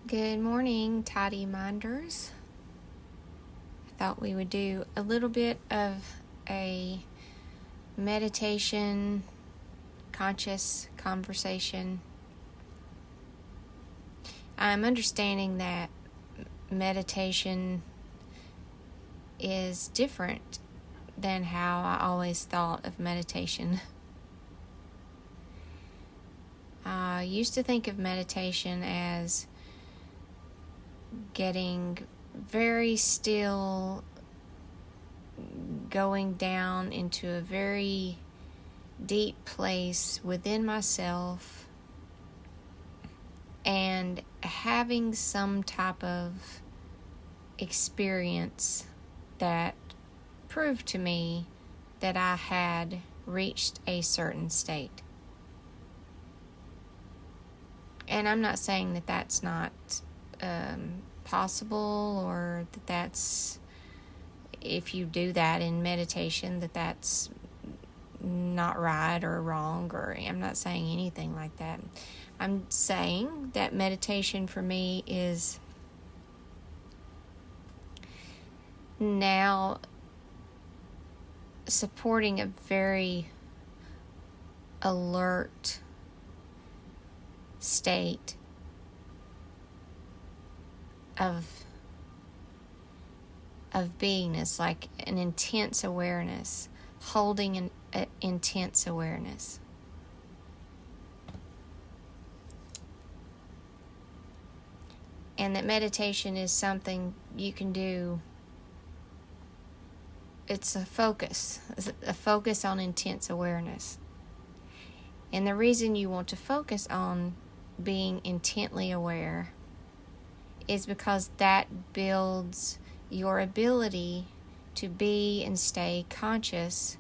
Good morning, tidy minders. I thought we would do a little bit of a meditation, conscious conversation. I'm understanding that meditation is different than how I always thought of meditation. I used to think of meditation as getting very still, going down into a very deep place within myself and having some type of experience that proved to me that I had reached a certain state. And I'm not saying that that's not possible, or that that's, if you do that in meditation, that that's not right or wrong, or I'm not saying anything like that. I'm saying that meditation for me is now supporting a very alert state of beingness, like an intense awareness, holding an intense awareness. And that meditation is something you can do. It's a focus on intense awareness. And the reason you want to focus on being intently aware is because that builds your ability to be and stay conscious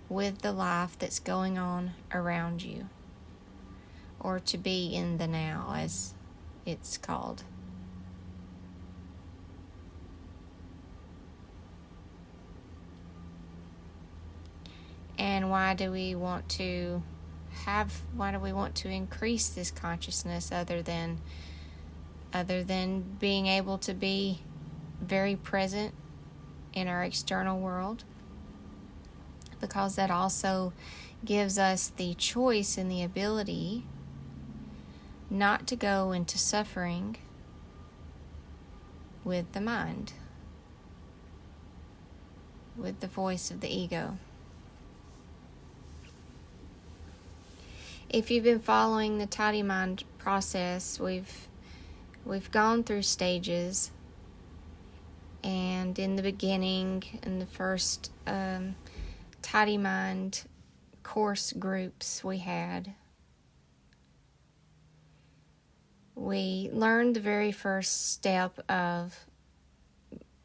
with the life that's going on around you, or to be in the now, as it's called. And why do we want to increase this consciousness other than being able to be very present in our external world? Because that also gives us the choice and the ability not to go into suffering with the mind, with the voice of the ego. If you've been following the tidy mind process, we've gone through stages, and in the beginning, in the first tidy mind course groups we learned the very first step of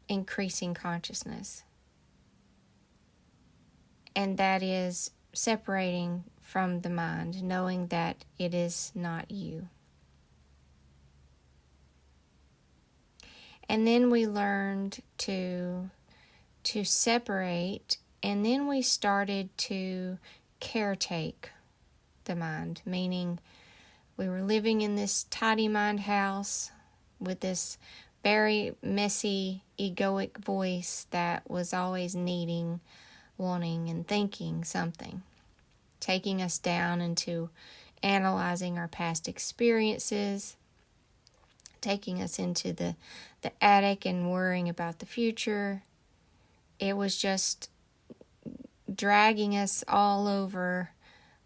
increasing consciousness, and that is separating from the mind, knowing that it is not you. And then we learned to separate, and then we started to caretake the mind, meaning we were living in this tidy mind house with this very messy, egoic voice that was always needing, wanting, and thinking something, taking us down into analyzing our past experiences, taking us into the attic and worrying about the future. It was just dragging us all over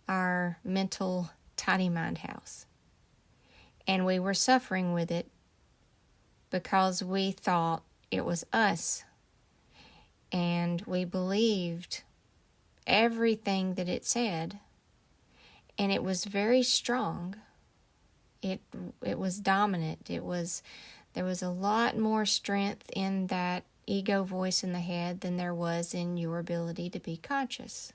our mental tiny mind house. And we were suffering with it because we thought it was us. And we believed everything that it said. And it was very strong. It was dominant. There was a lot more strength in that ego voice in the head than there was in your ability to be conscious.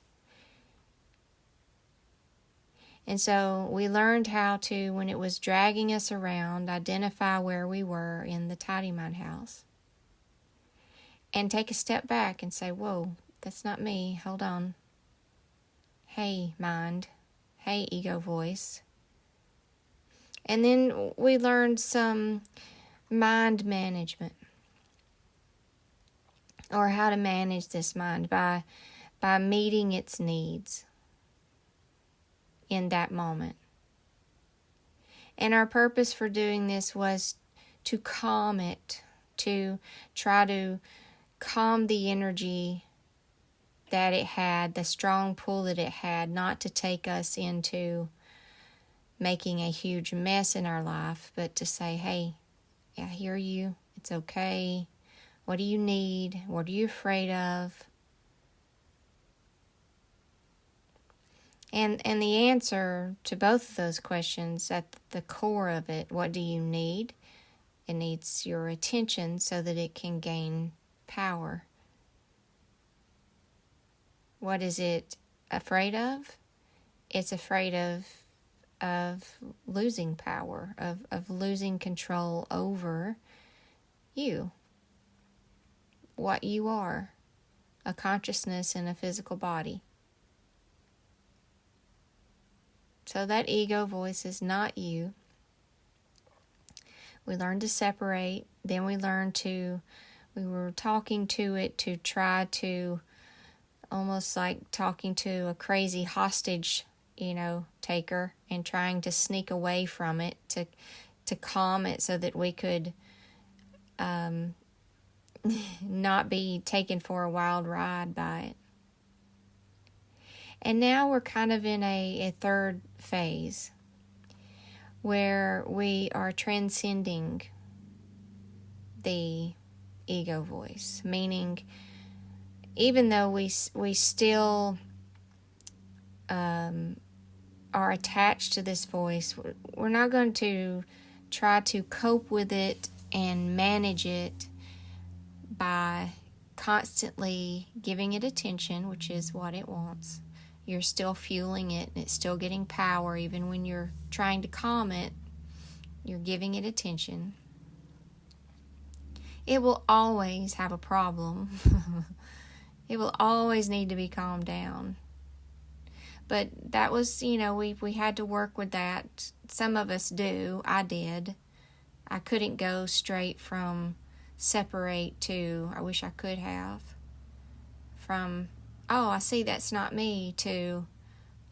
And so we learned how to, when it was dragging us around, identify where we were in the tidy mind house and take a step back and say, whoa, that's not me. Hold on. Hey, mind. Hey, ego voice. And then we learned some mind management, or how to manage this mind by meeting its needs in that moment. And our purpose for doing this was to calm it, to try to calm the energy that it had, the strong pull that it had, not to take us into making a huge mess in our life, but to say, hey, I hear you, it's okay. What do you need? What are you afraid of? And the answer to both of those questions, at the core of it, what do you need? It needs your attention so that it can gain power. What is it afraid of? It's afraid of losing power, of losing control over you, what you are, a consciousness in a physical body. So that ego voice is not you. We learned to separate. Then we were talking to it to try to, almost like talking to a crazy hostage, taker, and trying to sneak away from it to calm it so that we could not be taken for a wild ride by it. And now we're kind of in a third phase where we are transcending the ego voice, meaning even though we still are attached to this voice, we're not going to try to cope with it and manage it by constantly giving it attention, which is what it wants. You're still fueling it, and it's still getting power. Even when you're trying to calm it, you're giving it attention. It will always have a problem. It will always need to be calmed down. But that was, we had to work with that. Some of us do. I did. I couldn't go straight from separate to, I wish I could have. From, oh, I see that's not me, to,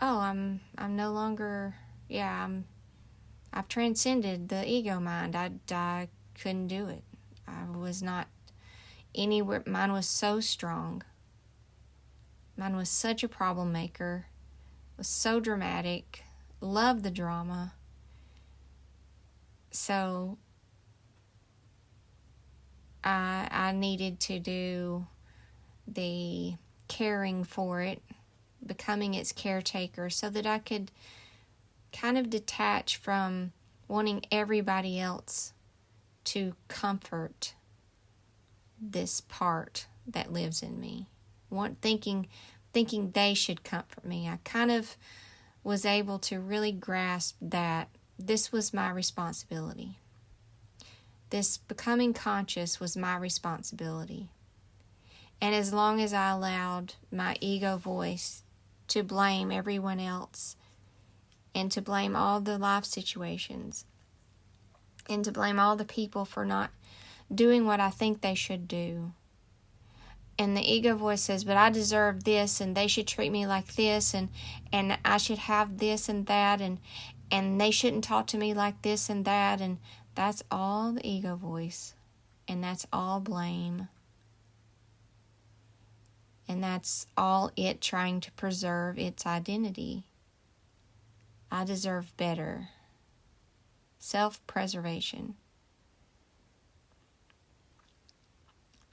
oh, I'm no longer, I've transcended the ego mind. I couldn't do it. I was not anywhere. Mine was so strong. Mine was such a problem maker. Was so dramatic. Loved the drama. So I needed to do the caring for it, becoming its caretaker, so that I could kind of detach from wanting everybody else to comfort this part that lives in me. Thinking they should comfort me. I kind of was able to really grasp that this was my responsibility. This becoming conscious was my responsibility. And as long as I allowed my ego voice to blame everyone else, and to blame all the life situations, and to blame all the people for not doing what I think they should do, and the ego voice says, but I deserve this, and they should treat me like this, and I should have this and that, and they shouldn't talk to me like this and that, and that's all the ego voice, and that's all blame, and that's all it trying to preserve its identity. I deserve better. Self-preservation.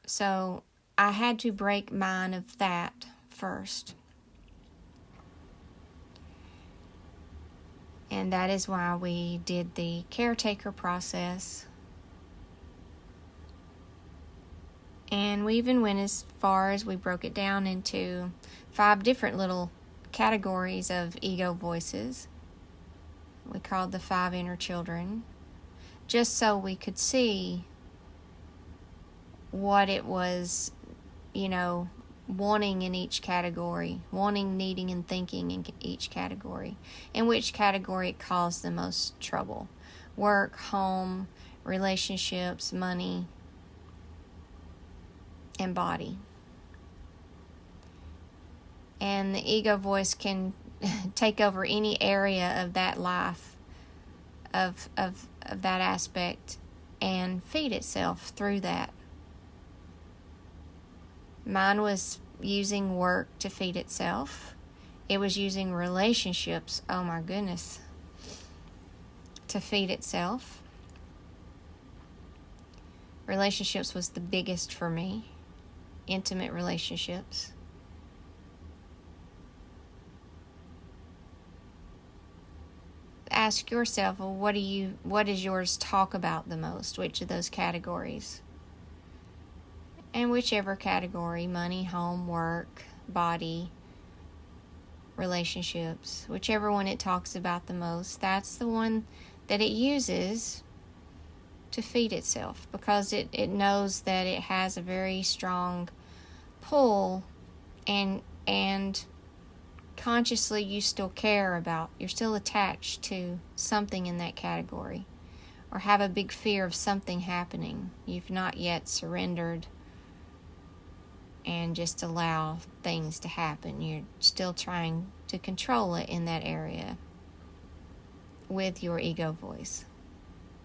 So I had to break mine of that first. And that is why we did the caretaker process. And we even went as far as we broke it down into 5 different little categories of ego voices. We called the 5 inner children, just so we could see what it was, wanting in each category, wanting, needing, and thinking in each category, and which category it caused the most trouble, work, home, relationships, money, and body. And the ego voice can take over any area of that life, of that aspect, and feed itself through that. Mine was using work to feed itself. It was using relationships, oh my goodness, to feed itself. Relationships was the biggest for me. Intimate relationships. Ask yourself, well, what does yours talk about the most? Which of those categories? And whichever category, money, home, work, body, relationships, whichever one it talks about the most, that's the one that it uses to feed itself, because it knows that it has a very strong pull, and consciously you still care about, you're still attached to something in that category, or have a big fear of something happening. You've not yet surrendered and just allow things to happen. You're still trying to control it in that area with your ego voice.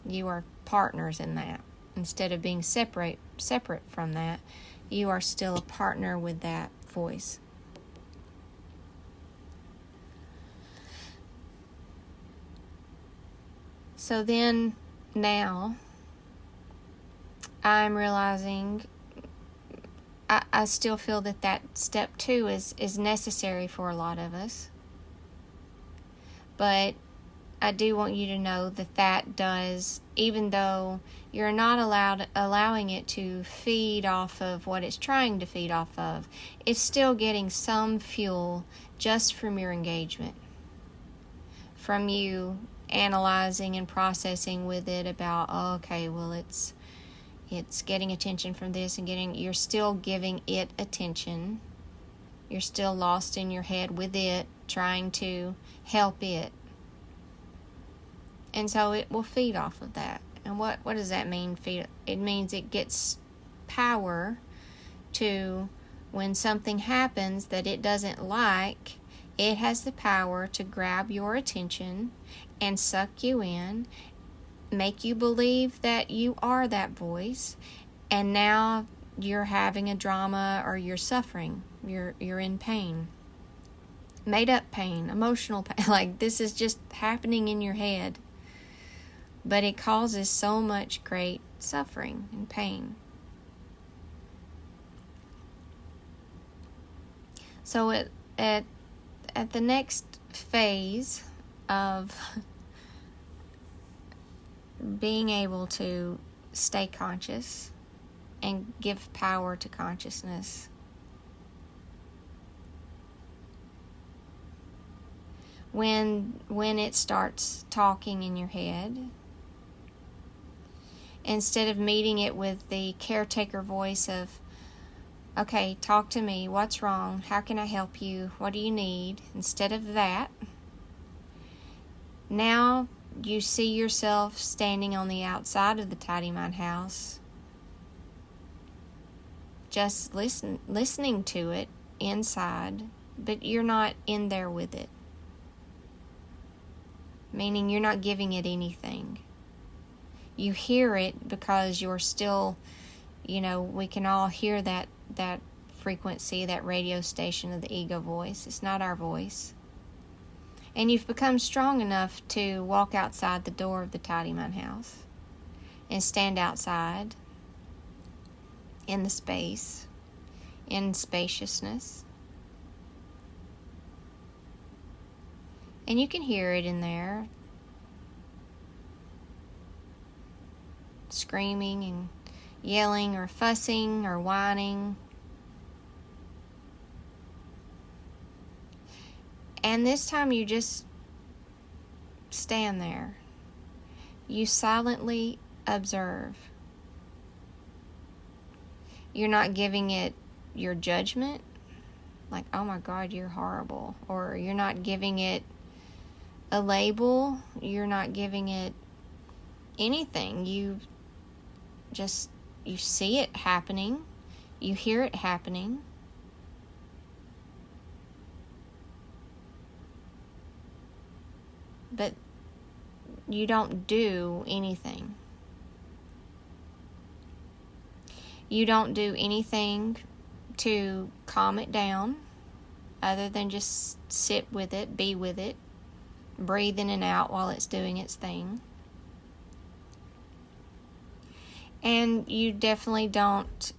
You are partners in that. Instead of being separate from that, you are still a partner with that voice. So then, now, I'm realizing I still feel that step 2 is necessary for a lot of us. But I do want you to know that does, even though you're not allowing it to feed off of what it's trying to feed off of, it's still getting some fuel just from your engagement. From you analyzing and processing with it about, oh, okay, well, it's getting attention from this, and you're still giving it attention. You're still lost in your head with it, trying to help it. And so it will feed off of that. And what does that mean, feed? It means it gets power to, when something happens that it doesn't like, it has the power to grab your attention and suck you in, make you believe that you are that voice, and now you're having a drama, or you're suffering, you're in pain, made up pain, emotional pain, like this is just happening in your head, but it causes so much great suffering and pain. So at the next phase of being able to stay conscious and give power to consciousness, when it starts talking in your head, instead of meeting it with the caretaker voice of, okay, talk to me, what's wrong, how can I help you, what do you need, instead of that, now you see yourself standing on the outside of the tidy mind house, just listening to it inside, but you're not in there with it. Meaning you're not giving it anything. You hear it because you're still, we can all hear that frequency, that radio station of the ego voice. It's not our voice. And you've become strong enough to walk outside the door of the tidy mind house and stand outside in the space, in spaciousness. And you can hear it in there, screaming and yelling or fussing or whining. And this time you just stand there. You silently observe. You're not giving it your judgment, like, oh my God, you're horrible. Or you're not giving it a label. You're not giving it anything. You see it happening, you hear it happening, but you don't do anything. You don't do anything to calm it down other than just sit with it, be with it, breathe in and out while it's doing its thing. And you definitely don't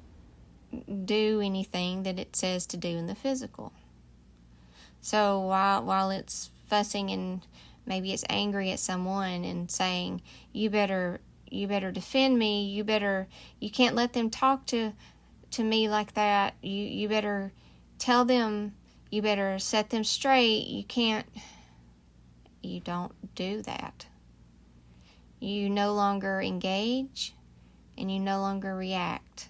do anything that it says to do in the physical. So while it's fussing and maybe it's angry at someone and saying, you better defend me, you can't let them talk to me like that, you better tell them, you better set them straight, you don't do that. You no longer engage and you no longer react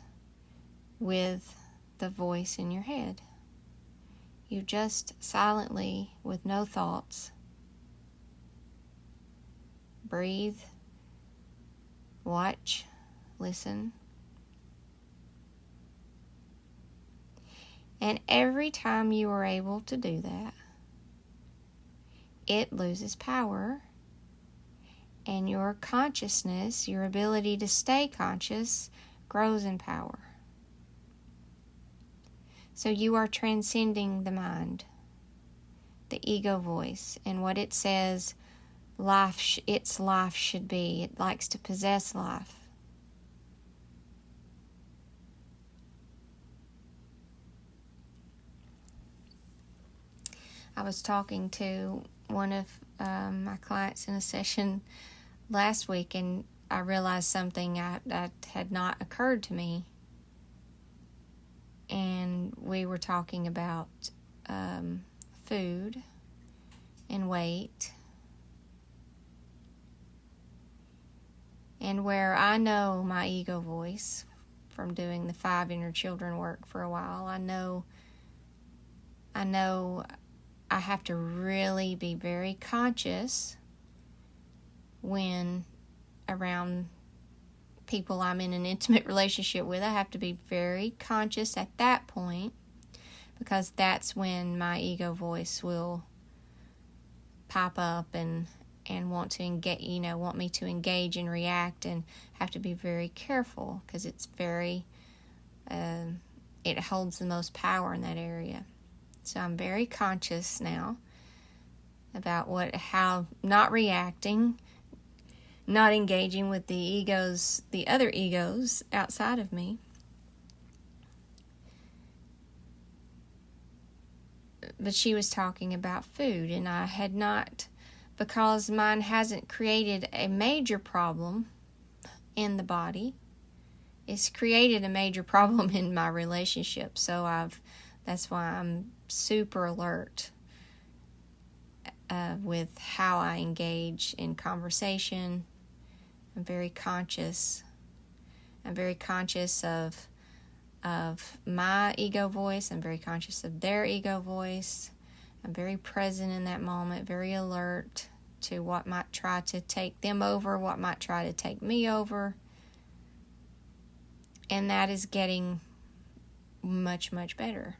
with the voice in your head. You just silently, with no thoughts, breathe, watch, listen. And every time you are able to do that, it loses power, and your consciousness, your ability to stay conscious, grows in power. So you are transcending the mind, the ego voice, and what it says its life should be. It likes to possess life. I was talking to one of my clients in a session last week, and I realized something that had not occurred to me. And we were talking about food and weight. And where I know my ego voice from doing the 5 inner children work for a while, I know I have to really be very conscious when around people I'm in an intimate relationship with. I have to be very conscious at that point, because that's when my ego voice will pop up and want to engage, want me to engage and react, and have to be very careful because it's very, it holds the most power in that area. So I'm very conscious now about how not reacting, not engaging with the other egos outside of me. But she was talking about food, and I had not, because mine hasn't created a major problem in the body. It's created a major problem in my relationship. So that's why I'm super alert with how I engage in conversation. I'm very conscious. I'm very conscious of my ego voice. I'm very conscious of their ego voice. I'm very present in that moment, very alert to what might try to take them over, what might try to take me over. And that is getting much, much better.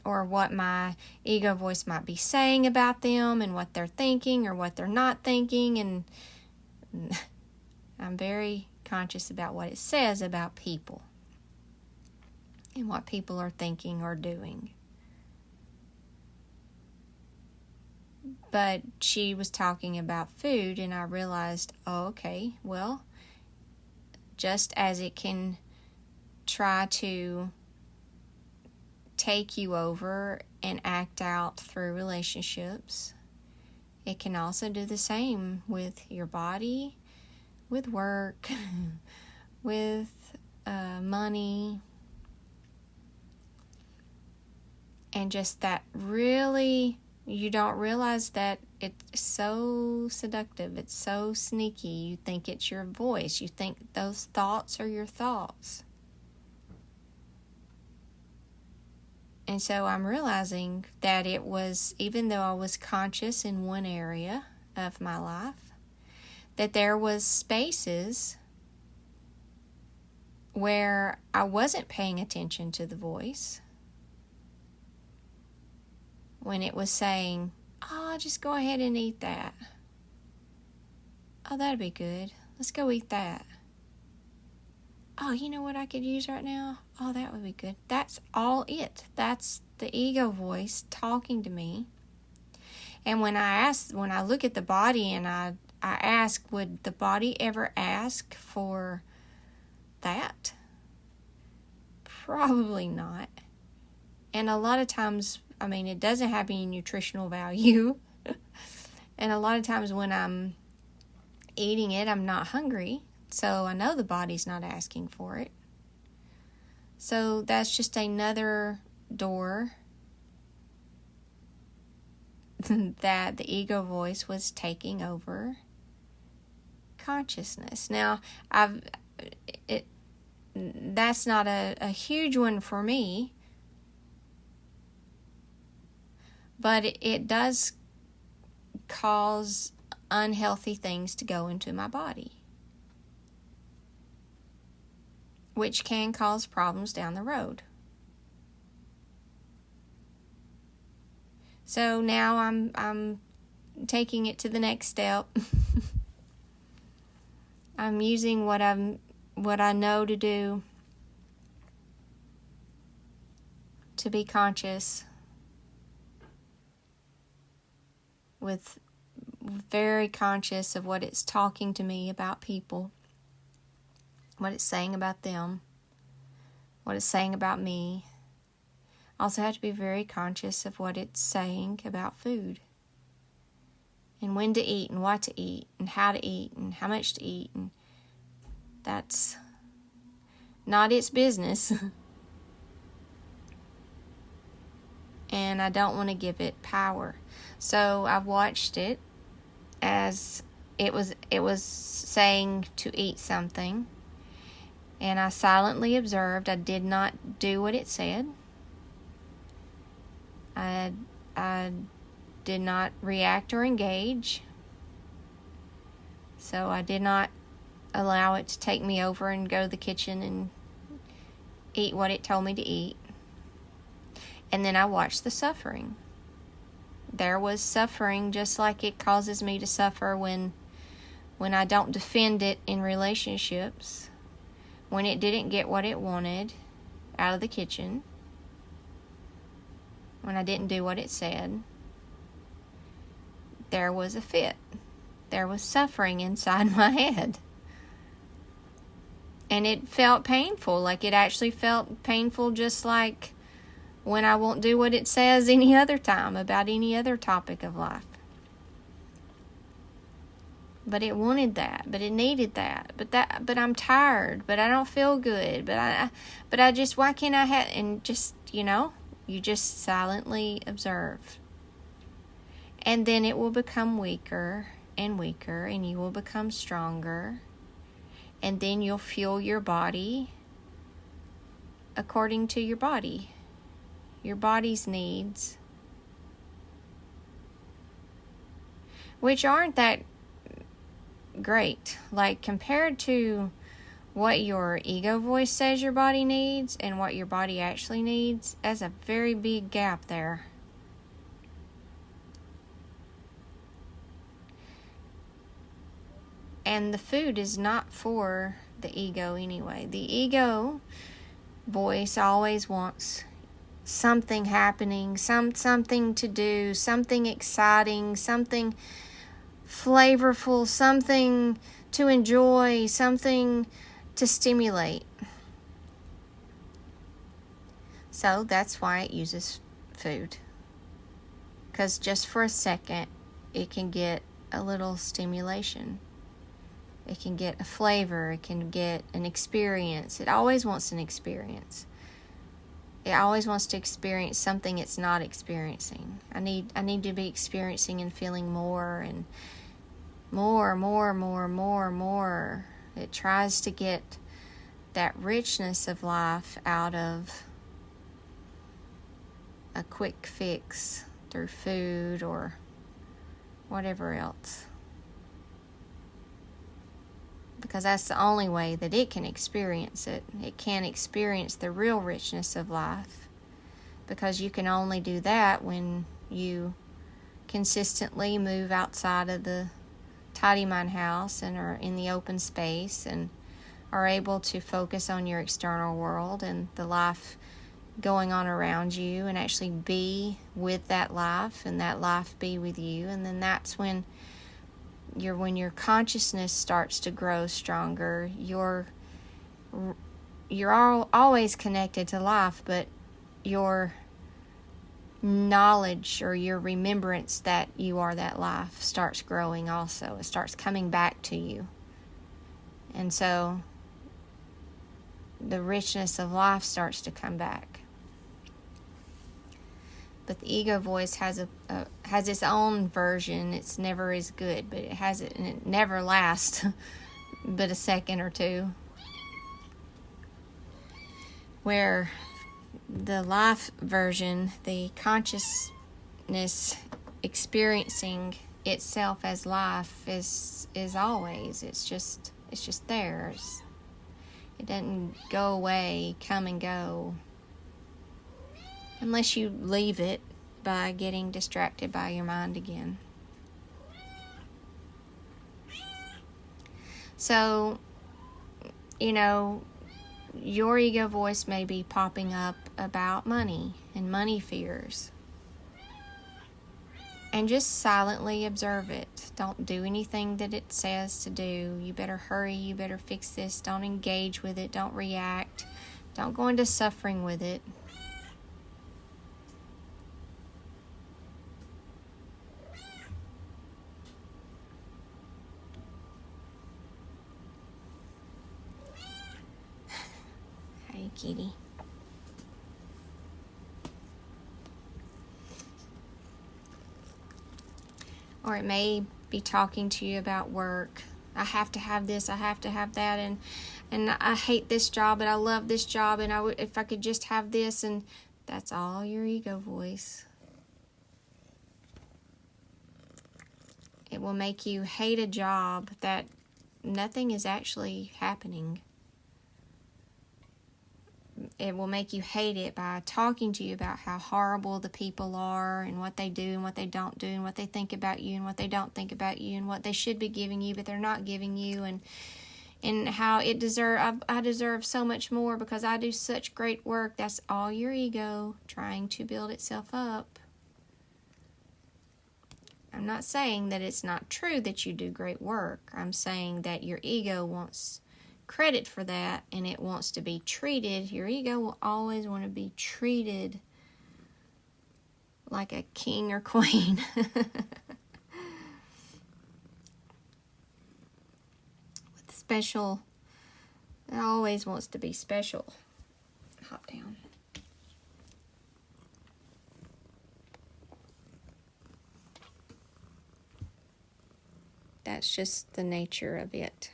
Or what my ego voice might be saying about them and what they're thinking or what they're not thinking. And I'm very conscious about what it says about people and what people are thinking or doing. But she was talking about food, and I realized, okay, well, just as it can try to take you over and act out through relationships, it can also do the same with your body, with work, with money, and just that really, you don't realize that it's so seductive, it's so sneaky. You think it's your voice, you think those thoughts are your thoughts. And so I'm realizing that it was, even though I was conscious in one area of my life, that there was spaces where I wasn't paying attention to the voice when it was saying, oh, just go ahead and eat that. Oh, that'd be good. Let's go eat that. Oh, you know what I could use right now? Oh, that would be good. That's all it. That's the ego voice talking to me. And when I look at the body and I ask, would the body ever ask for that? Probably not. And a lot of times, it doesn't have any nutritional value. And a lot of times when I'm eating it, I'm not hungry. So I know the body's not asking for it. So that's just another door that the ego voice was taking over consciousness. Now, that's not a huge one for me, but it does cause unhealthy things to go into my body, which can cause problems down the road. So now I'm taking it to the next step. I'm using what I know to do to be conscious, with very conscious of what it's talking to me about people, what it's saying about them, what it's saying about me. I also have to be very conscious of what it's saying about food, and when to eat, and what to eat, and how to eat, and how much to eat. And that's not its business. And I don't want to give it power. So I've watched it as it was saying to eat something, and I silently observed. I did not do what it said. I did not react or engage. So I did not allow it to take me over and go to the kitchen and eat what it told me to eat. And then I watched the suffering. There was suffering, just like it causes me to suffer when I don't defend it in relationships, when it didn't get what it wanted out of the kitchen, when I didn't do what it said. There was a fit. There was suffering inside my head. And it felt painful. Like it actually felt painful, just like when I won't do what it says any other time about any other topic of life. But it wanted that, but it needed that, but I'm tired, but I don't feel good, but I just, why can't I have, and just, you just silently observe. And then it will become weaker and weaker, and you will become stronger, and then you'll fuel your body according to your body's needs, which aren't that great. Like, compared to what your ego voice says your body needs and what your body actually needs, there's a very big gap there. And the food is not for the ego anyway. The ego voice always wants something happening, something to do, something exciting, something flavorful, something to enjoy, something to stimulate. So that's why it uses food. Because just for a second, it can get a little stimulation. It can get a flavor. It can get an experience. It always wants an experience. It always wants to experience something it's not experiencing. I need to be experiencing and feeling more and more. It tries to get that richness of life out of a quick fix through food or whatever else. because that's the only way that it can experience it. It can't experience the real richness of life, because you can only do that when you consistently move outside of the tidy mind house and are in the open space and are able to focus on your external world and the life going on around you, and actually be with that life and that life be with you. And then that's when your consciousness starts to grow stronger. You're always connected to life, but your knowledge or your remembrance that you are that life starts growing also. It starts coming back to you. And so the richness of life starts to come back. But the ego voice has its own version. It's never as good, but it has it, and it never lasts but a second or two. Where the life version, the consciousness experiencing itself as life, is always. It's just there. It doesn't go away, come and go, unless you leave it by getting distracted by your mind again. So, your ego voice may be popping up about money and money fears. And just silently observe it. Don't do anything that it says to do. You better hurry, you better fix this. Don't engage with it, don't react. Don't go into suffering with it. Hey, kitty. Or it may be talking to you about work. I have to have this, I have to have that, and I hate this job, but I love this job, and if I could just have this, and that's all your ego voice. It will make you hate a job that nothing is actually happening. It will make you hate it by talking to you about how horrible the people are and what they do and what they don't do and what they think about you and what they don't think about you and what they should be giving you but they're not giving you, and how I deserve so much more because I do such great work. That's all your ego trying to build itself up. I'm not saying that it's not true that you do great work. I'm saying that your ego wants credit for that, and it wants to be treated. Your ego will always want to be treated like a king or queen. With special, it always wants to be special. Hop down. That's just the nature of it.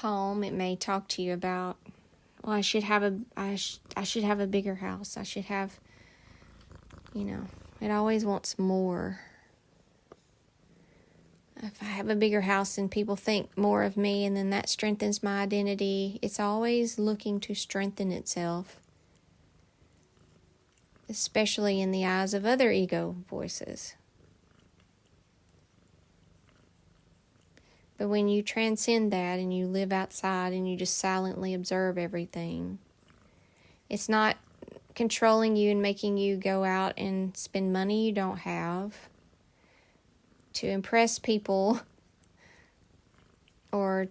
Home, it may talk to you about, well, I should have a bigger house. I should have, it always wants more. If I have a bigger house and people think more of me, and then that strengthens my identity. It's always looking to strengthen itself, especially in the eyes of other ego voices. But when you transcend that and you live outside and you just silently observe everything, it's not controlling you and making you go out and spend money you don't have to impress people, or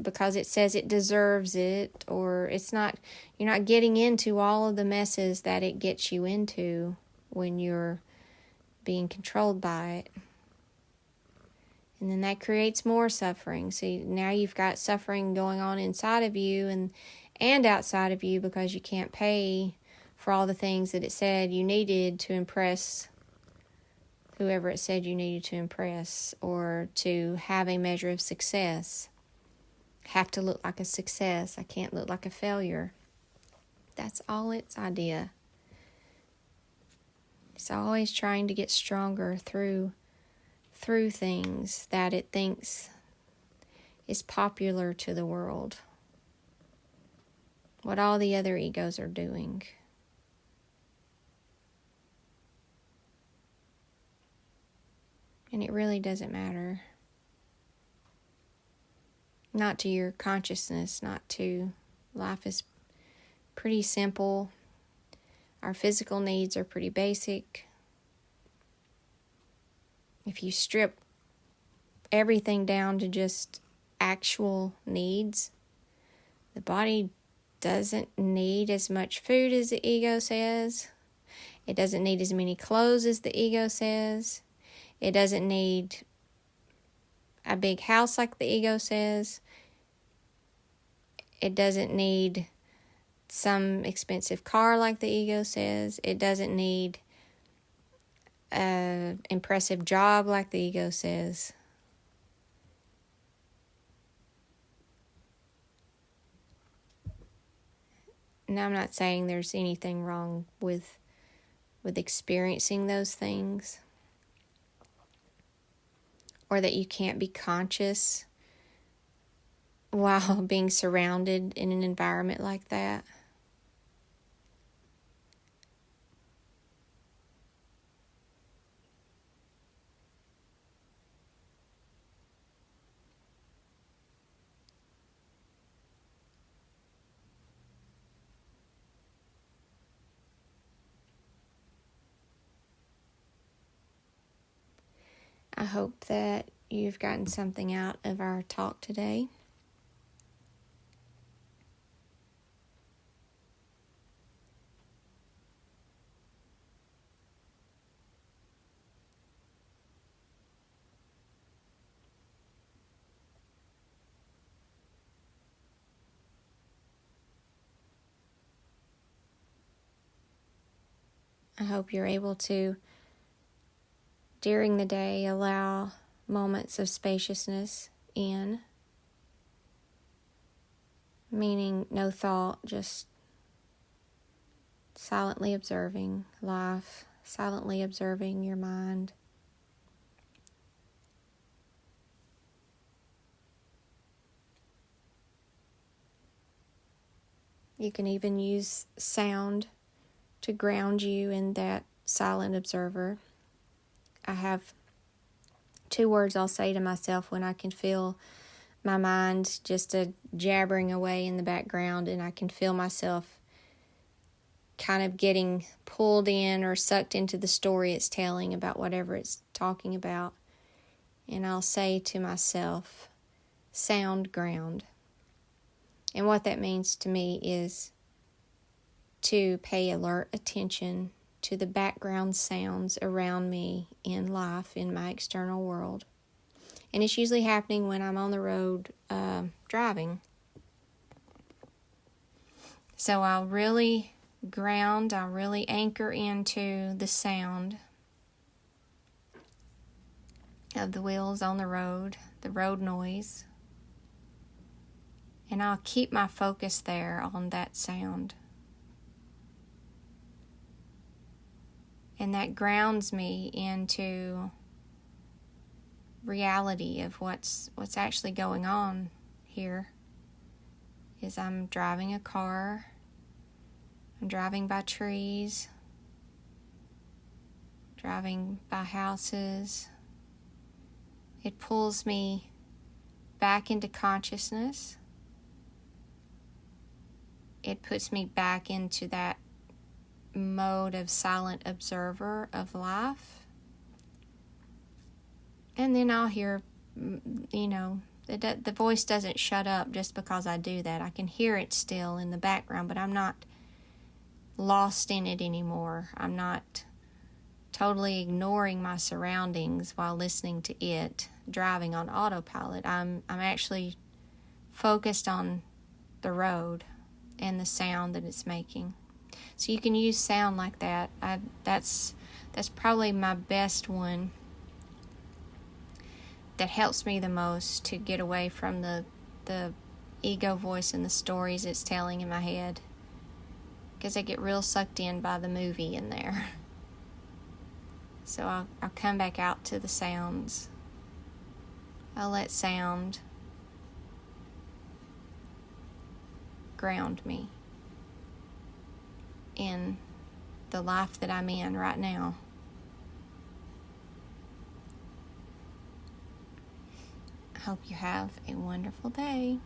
because it says it deserves it, or you're not getting into all of the messes that it gets you into when you're being controlled by it. And then that creates more suffering. See, now you've got suffering going on inside of you and outside of you because you can't pay for all the things that it said you needed to impress whoever it said you needed to impress, or to have a measure of success. Have to look like a success. I can't look like a failure. That's all its idea. It's always trying to get stronger through things that it thinks is popular to the world. What all the other egos are doing. And it really doesn't matter. Not to your consciousness, not to... Life is pretty simple. Our physical needs are pretty basic. If you strip everything down to just actual needs, the body doesn't need as much food as the ego says. It doesn't need as many clothes as the ego says. It doesn't need a big house like the ego says. It doesn't need some expensive car like the ego says. It doesn't need an impressive job like the ego says. Now, I'm not saying there's anything wrong with experiencing those things, or that you can't be conscious while being surrounded in an environment like that. I hope that you've gotten something out of our talk today. I hope you're able to, during the day, allow moments of spaciousness in, meaning no thought, just silently observing life, silently observing your mind. You can even use sound to ground you in that silent observer. I have 2 words I'll say to myself when I can feel my mind just jabbering away in the background, and I can feel myself kind of getting pulled in or sucked into the story it's telling about whatever it's talking about. And I'll say to myself, sound ground. And what that means to me is to pay alert attention to the background sounds around me in life, in my external world. And it's usually happening when I'm on the road driving. So I'll really ground, I'll really anchor into the sound of the wheels on the road noise. And I'll keep my focus there on that sound. And that grounds me into reality of what's actually going on here. Is I'm driving a car. I'm driving by trees. Driving by houses. It pulls me back into consciousness. It puts me back into that mode of silent observer of life. And then I'll hear, the voice doesn't shut up just because I do that. I can hear it still in the background, but I'm not lost in it anymore. I'm not totally ignoring my surroundings while listening to it, driving on autopilot. I'm actually focused on the road and the sound that it's making. So you can use sound like that. That's That's probably my best one that helps me the most to get away from the ego voice and the stories it's telling in my head, because I get real sucked in by the movie in there. So I'll come back out to the sounds. I'll let sound ground me in the life that I'm in right now. I hope you have a wonderful day.